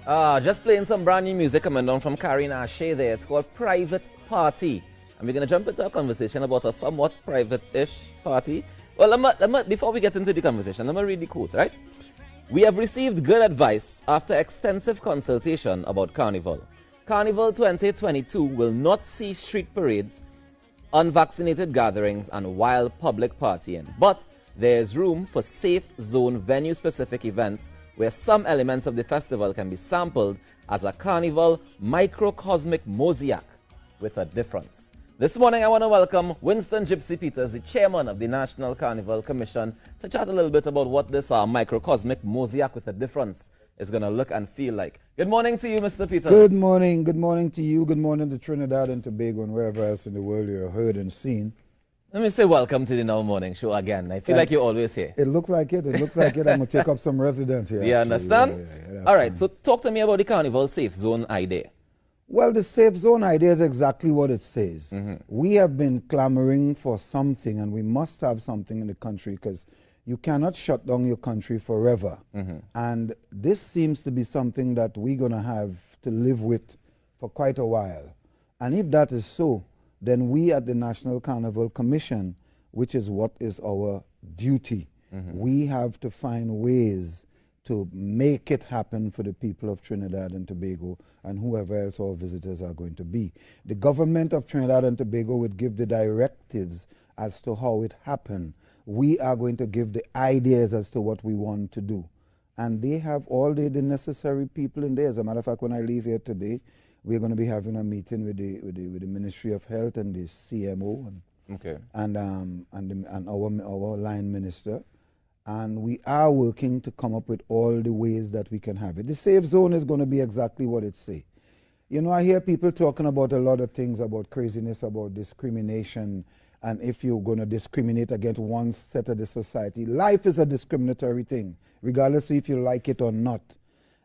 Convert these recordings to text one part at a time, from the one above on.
Just playing some brand new music coming down from Carrie Nashe there. It's called Private Party. And we're going to jump into a conversation about a somewhat private-ish party. Well, before we get into the conversation, let me read the quote, right? We have received good advice after extensive consultation about Carnival. Carnival 2022 will not see street parades, unvaccinated gatherings, and wild public partying. But there is room for safe zone venue-specific events where some elements of the festival can be sampled as a carnival microcosmic mosaic with a difference. This morning I want to welcome Winston Gypsy Peters, the chairman of the National Carnival Commission, to chat a little bit about what this microcosmic mosaic with a difference is going to look and feel like. Good morning to you, Mr. Peters. Good morning to you, good morning to Trinidad and Tobago and wherever else in the world you're heard and seen. Let me say welcome to the Now Morning Show again. I feel like you're always here. It looks like it. I'm going to take up some residence here. Do you understand? Yeah, all right, so talk to me about the Carnival Safe Zone idea. Well, the safe zone idea is exactly what it says. We have been clamoring for something, and we must have something in the country because you cannot shut down your country forever. And this seems to be something that we're going to have to live with for quite a while. And if that is so, then we at the National Carnival Commission, which is what is our duty, we have to find ways to make it happen for the people of Trinidad and Tobago and whoever else our visitors are going to be. The government of Trinidad and Tobago would give the directives as to how it happened. We are going to give the ideas as to what we want to do. And they have all the necessary people in there. As a matter of fact, when I leave here today, we're going to be having a meeting with the Ministry of Health and the CMO and our line minister. And we are working to come up with all the ways that we can have it. The safe zone is going to be exactly what it says. You know, I hear people talking about a lot of things, about craziness, about discrimination, and if you're going to discriminate against one set of the society. Life is a discriminatory thing, regardless if you like it or not.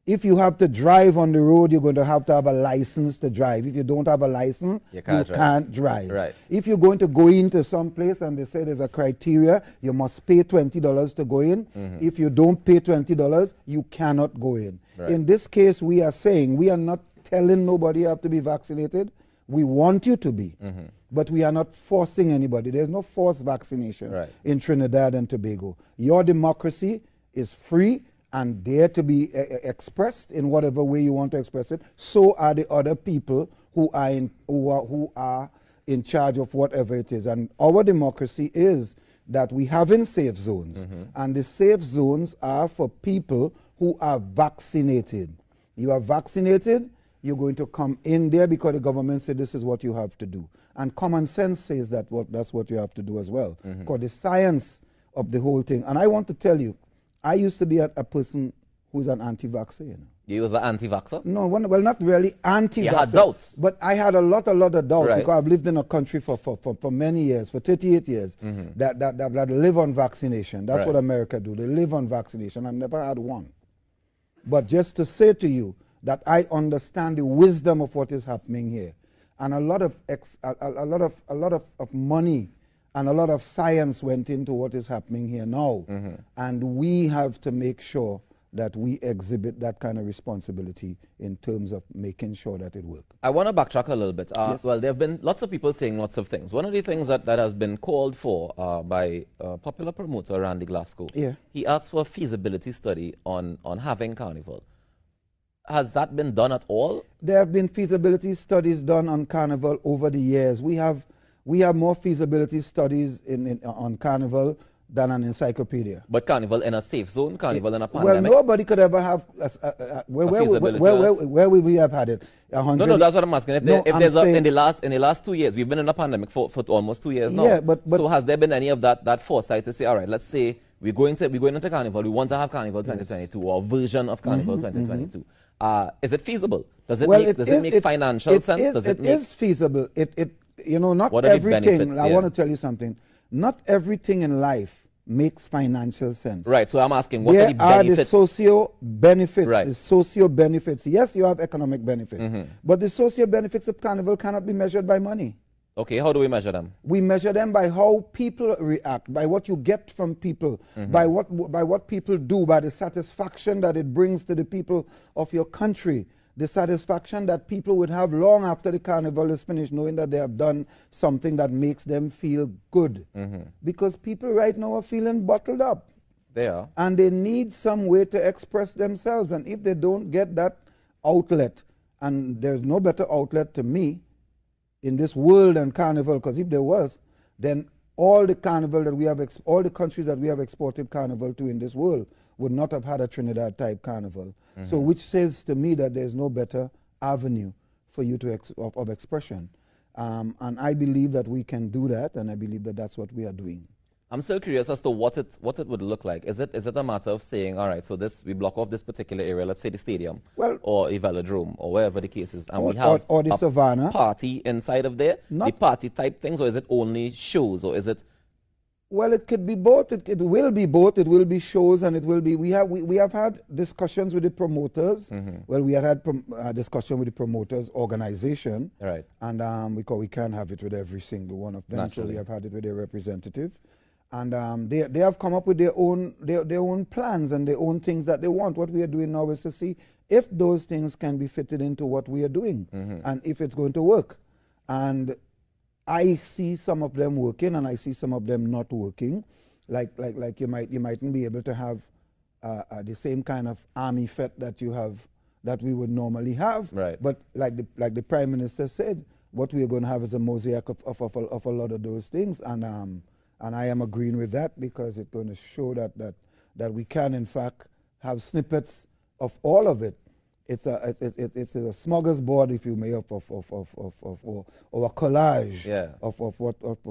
If you have to drive on the road, you're going to have a license to drive. If you don't have a license, you can't drive. Right. If you're going to go into some place and they say there's a criteria, you must pay $20 to go in. If you don't pay $20, you cannot go in. Right. In this case, we are saying we are not telling nobody you have to be vaccinated. We want you to be. But we are not forcing anybody. There's no forced vaccination in Trinidad and Tobago. Your democracy is free and dare to be expressed in whatever way you want to express it. So are the other people who are in charge of whatever it is. And our democracy is that we have in safe zones. And the safe zones are for people who are vaccinated. You are vaccinated, you're going to come in there because the government said this is what you have to do. And common sense says that that's what you have to do as well. Because the science of the whole thing. And I want to tell you, I used to be a person who's an anti-vaxxer, you know. You was an anti-vaxxer? No, well, not really anti-vaxxer. You had doubts? But I had a lot of doubts because I've lived in a country for many years, for 38 years, that live on vaccination. That's what America do. They live on vaccination. I've never had one. But just to say to you that I understand the wisdom of what is happening here. And a lot of money and a lot of science went into what is happening here now. And we have to make sure that we exhibit that kind of responsibility in terms of making sure that it works. I want to backtrack a little bit. Yes. Well, there have been lots of people saying lots of things. One of the things that has been called for by popular promoter Randy Glasgow, he asked for a feasibility study on having Carnival. Has that been done at all? There have been feasibility studies done on Carnival over the years. We have more feasibility studies on Carnival than an encyclopedia. But Carnival in a safe zone, Carnival in a pandemic? Well, nobody could ever have... where would we have had it? No, that's what I'm asking. In the last 2 years, we've been in a pandemic for almost 2 years now. Yeah, but so has there been any of that foresight to say, all right, let's say we're going into Carnival, we want to have Carnival 2022 or a version of Carnival 2022. Is it feasible? Does it make financial sense? It is feasible. You know, not everything, I want to tell you something, not everything in life makes financial sense. Right, so I'm asking, what are the benefits? There are the socio-benefits, the socio-benefits. Yes, you have economic benefits, but the socio-benefits of Carnival cannot be measured by money. Okay, how do we measure them? We measure them by how people react, by what you get from people, by what people do, by the satisfaction that it brings to the people of your country, the satisfaction that people would have long after the carnival is finished, knowing that they have done something that makes them feel good. Because people right now are feeling bottled up. They are. And they need some way to express themselves. And if they don't get that outlet, and there's no better outlet to me in this world than Carnival, because if there was, then all the Carnival that we have, all the countries that we have exported Carnival to in this world would not have had a Trinidad type Carnival. So which says to me that there's no better avenue for you to of expression. And I believe that we can do that, and I believe that that's what we are doing. I'm still curious as to what it would look like. Is it a matter of saying, all right, so we block off this particular area, let's say the stadium, or a velodrome, or wherever the case is, and we have or the savannah party inside of there, the party type things, or is it only shows, or is it? Well, it could be both. It will be both. It will be shows, and it will be. We have had discussions with the promoters. Well, we had discussion with the promoters organization, right? And because we can't have it with every single one of them, naturally. So we have had it with their representative. And they have come up with their own plans and their own things that they want. What we are doing now is to see if those things can be fitted into what we are doing and if it's going to work. And I see some of them working and I see some of them not working. Like you mightn't be able to have the same kind of army fete that you have that we would normally have. Right. But like the Prime Minister said, what we are going to have is a mosaic of a lot of those things. And I am agreeing with that because it's going to show that we can, in fact, have snippets of all of it. It's a smorgasbord, if you may, or a collage of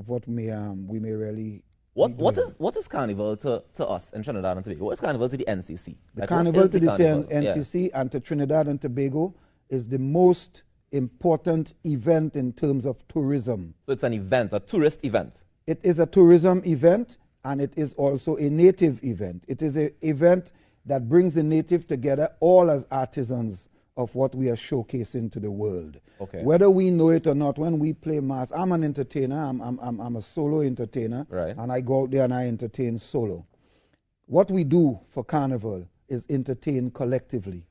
what we may really. What is Carnival to us in Trinidad and Tobago? What is Carnival to the NCC? The Carnival to the NCC and to Trinidad and Tobago is the most important event in terms of tourism. So it's an event, a tourist event. It is a tourism event, and it is also a native event. It is an event that brings the native together, all as artisans of what we are showcasing to the world. Okay. Whether we know it or not, when we play mass, I'm an entertainer. I'm a solo entertainer, right. And I go out there and I entertain solo. What we do for Carnival is entertain collectively,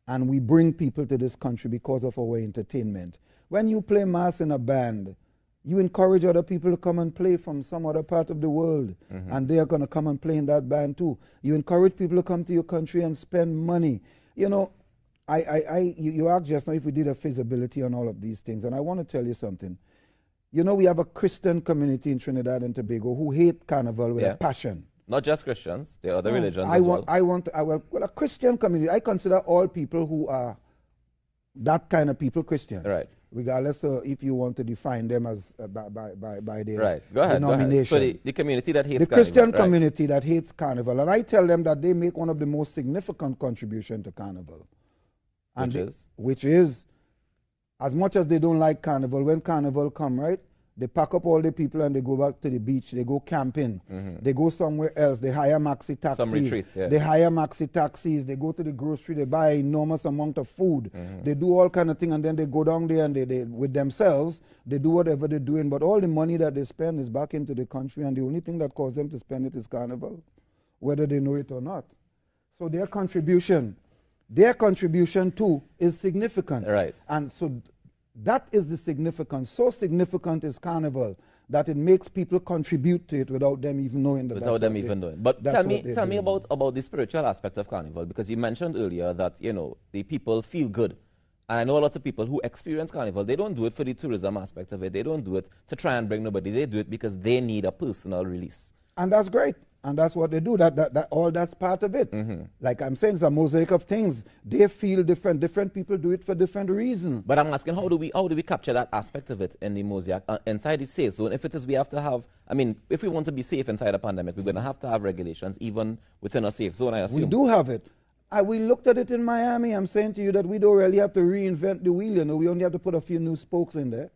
and we bring people to this country because of our entertainment. When you play mass in a band, you encourage other people to come and play from some other part of the world, and they are going to come and play in that band too. You encourage people to come to your country and spend money. You know, you asked just now if we did a feasibility on all of these things, and I want to tell you something. You know, we have a Christian community in Trinidad and Tobago who hate Carnival with a passion. Not just Christians, there are other religions as well. Well, a Christian community, I consider all people who are that kind of people Christians. Right. Regardless of if you want to define them as by their Go ahead. denomination. So the community that hates the Christian community that hates Carnival, and I tell them that they make one of the most significant contributions to Carnival. And which is, as much as they don't like Carnival, when Carnival come, right, they pack up all the people and they go back to the beach, they go camping, they go somewhere else, they hire maxi taxis, some retreat, they hire maxi taxis, they go to the grocery, they buy an enormous amount of food, they do all kind of thing, and then they go down there and they with themselves, they do whatever they're doing, but all the money that they spend is back into the country, and the only thing that causes them to spend it is Carnival, whether they know it or not. So their contribution too is significant. Right. And so that is the significance. So significant is Carnival that it makes people contribute to it without them even knowing that. Without them even knowing. But tell me about the spiritual aspect of Carnival, because you mentioned earlier that, you know, the people feel good. And I know a lot of people who experience Carnival, they don't do it for the tourism aspect of it. They don't do it to try and bring nobody. They do it because they need a personal release. And that's great. And that's what they do. That's part of it. Like I'm saying, it's a mosaic of things. They feel different. Different people do it for different reasons. But I'm asking, how do we capture that aspect of it in the mosaic inside the safe zone? If it is, we have to have. I mean, if we want to be safe inside a pandemic, we're going to have regulations even within a safe zone. I assume we do have it. We looked at it in Miami. I'm saying to you that we don't really have to reinvent the wheel. You know, we only have to put a few new spokes in there.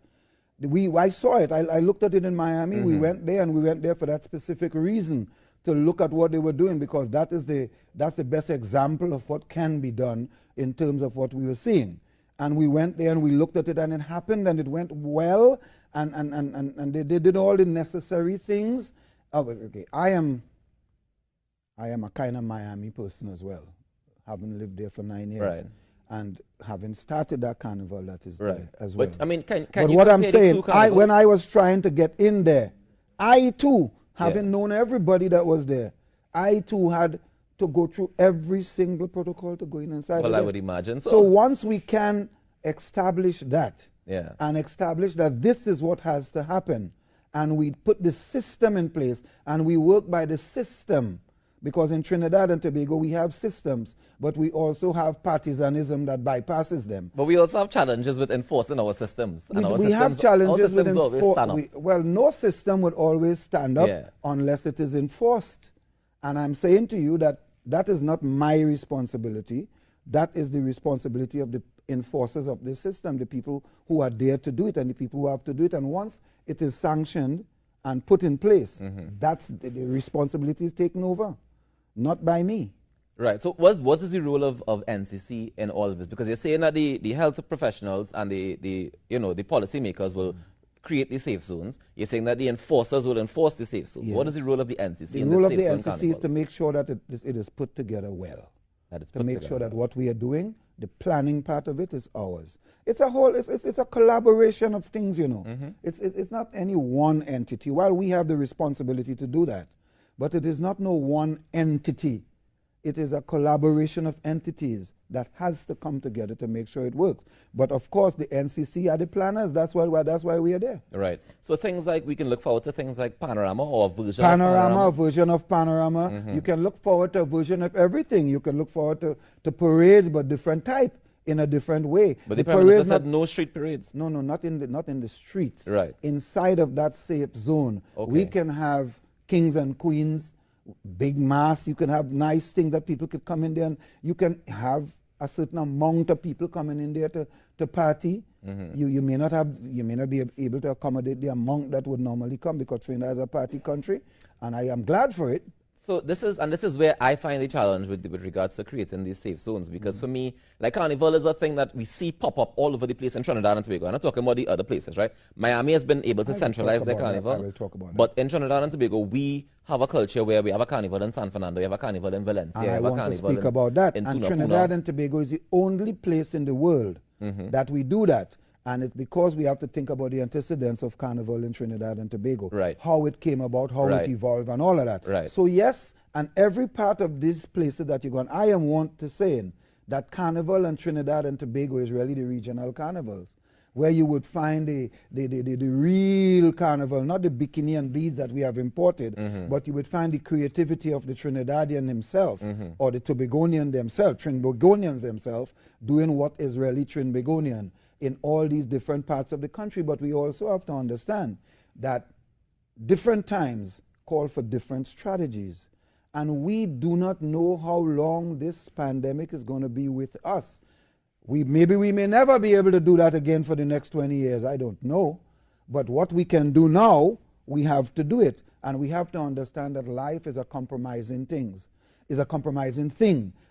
I saw it. I looked at it in Miami. We went there, and we went there for that specific reason, to look at what they were doing, because that's the best example of what can be done in terms of what we were seeing. And we went there and we looked at it, and it happened, and it went well, and they did all the necessary things. Oh, okay, I am a kind of Miami person as well, having lived there for 9 years. Right. And having started that carnival that is there as well. But I mean, can but you what I'm compare the saying, two when I was trying to get in there, I too, having Yeah. known everybody that was there, I too had to go through every single protocol to go in inside. Well, of I there. would imagine so. So once we can establish that, Yeah. and establish that this is what has to happen, and we put the system in place, and we work by the system, because in Trinidad and Tobago we have systems, but we also have partisanism that bypasses them. But we also have challenges with enforcing our systems. And We have challenges with enforcing. well, no system would always stand up Yeah. unless it is enforced. And I'm saying to you that that is not my responsibility. That is the responsibility of the enforcers of the system, the people who are there to do it and the people who have to do it. And once it is sanctioned and put in place, that's the responsibility is taken over, not by me. Right. So what is the role of NCC in all of this? Because you're saying that the health professionals and the policymakers will create the safe zones. You're saying that the enforcers will enforce the safe zones. Yeah. What is the role of the NCC The in role the of safe the zone NCC is carnival? to make sure that it is put together well. That it's To put make together sure that well. what we are doing, the planning part of it is ours. It's a whole, it's a collaboration of things, you know. It's not any one entity. While we have the responsibility to do that, but it is not no one entity. It is a collaboration of entities that has to come together to make sure it works. But of course, the NCC are the planners. That's why we are there. Right. So things like, we can look forward to things like Panorama or a version A of version of Panorama. You can look forward to a version of everything. You can look forward to parades, but different type, in a different way. But the Prime Minister said no street parades. No, not in the streets. Right. Inside of that safe zone, Okay. we can have kings and queens, big mass. You can have nice things that people could come in there, and you can have a certain amount of people coming in there to party. You may not be able to accommodate the amount that would normally come, because Trinidad is a party country, and I am glad for it. So this is where I find the challenge with regards to creating these safe zones, because for me, like, Carnival is a thing that we see pop up all over the place in Trinidad and Tobago. I'm not talking about the other places, right? Miami has been able to centralize their carnival. I will talk about that. But in Trinidad and Tobago, we have a culture where we have a carnival in San Fernando, we have a carnival in Valencia, And I have a want to carnival speak about that. in And Tuna Trinidad Puna. and Tobago is the only place in the world that we do that. And it's because we have to think about the antecedents of Carnival in Trinidad and Tobago. Right. How it came about, how Right. it evolved, and all of that. Right. So yes, and every part of these places that you're going, I am want to say that Carnival and Trinidad and Tobago is really the regional carnivals, where you would find the real carnival, not the bikini and beads that we have imported, but you would find the creativity of the Trinidadian himself, or the Tobagonian themselves, Trinbagonians themselves, doing what is really Trinbagonian in all these different parts of the country. But we also have to understand that different times call for different strategies. And we do not know how long this pandemic is going to be with us. Maybe we may never be able to do that again for the next 20 years. I don't know. But what we can do now, we have to do it. And we have to understand that life is a compromising thing.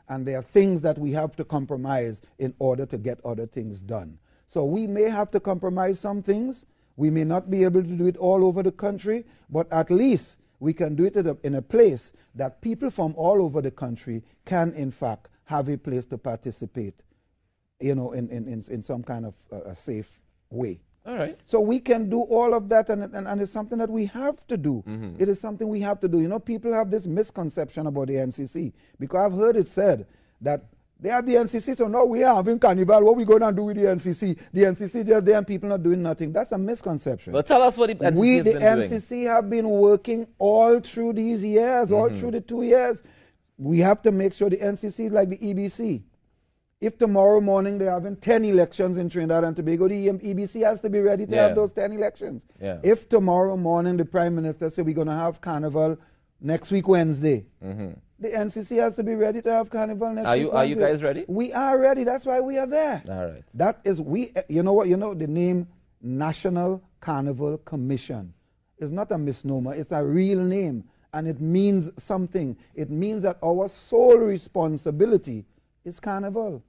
And there are things that we have to compromise in order to get other things done. So we may have to compromise some things. We may not be able to do it all over the country, but at least we can do it in a place that people from all over the country can, in fact, have a place to participate, you know, in some kind of a safe way. All right. So we can do all of that, and it's something that we have to do. It is something we have to do. You know, people have this misconception about the NCC, because I've heard it said that they have the NCC, so now we are having Carnival. What are we going to do with the NCC? The NCC just there and people not doing nothing. That's a misconception. But tell us what the NCC has been doing. The NCC have been working all through these years, all through the 2 years. We have to make sure the NCC is like the EBC. If tomorrow morning they're having 10 elections in Trinidad and Tobago, the EBC has to be ready to have those 10 elections. Yeah. If tomorrow morning the Prime Minister says we're going to have Carnival next week Wednesday, the NCC has to be ready to have Carnival next week Wednesday. Are you guys ready? We are ready. That's why we are there. All right. That is, you know what, the name National Carnival Commission is not a misnomer. It's a real name, and it means something. It means that our sole responsibility is Carnival.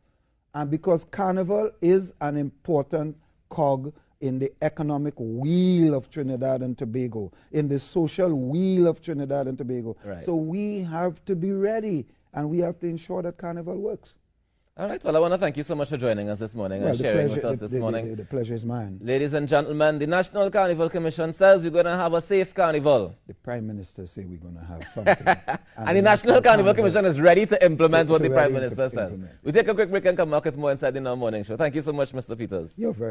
And because Carnival is an important cog in the economic wheel of Trinidad and Tobago, in the social wheel of Trinidad and Tobago. Right. So we have to be ready, and we have to ensure that Carnival works. All right, well, I want to thank you so much for joining us this morning and sharing with us this morning. The pleasure is mine. Ladies and gentlemen, the National Carnival Commission says we're going to have a safe carnival. The Prime Minister says we're going to have something. and the National Carnival Commission is ready to implement what the Prime Minister says. We take a quick break and come back with more inside the Now Morning Show. Thank you so much, Mr. Peters. You're very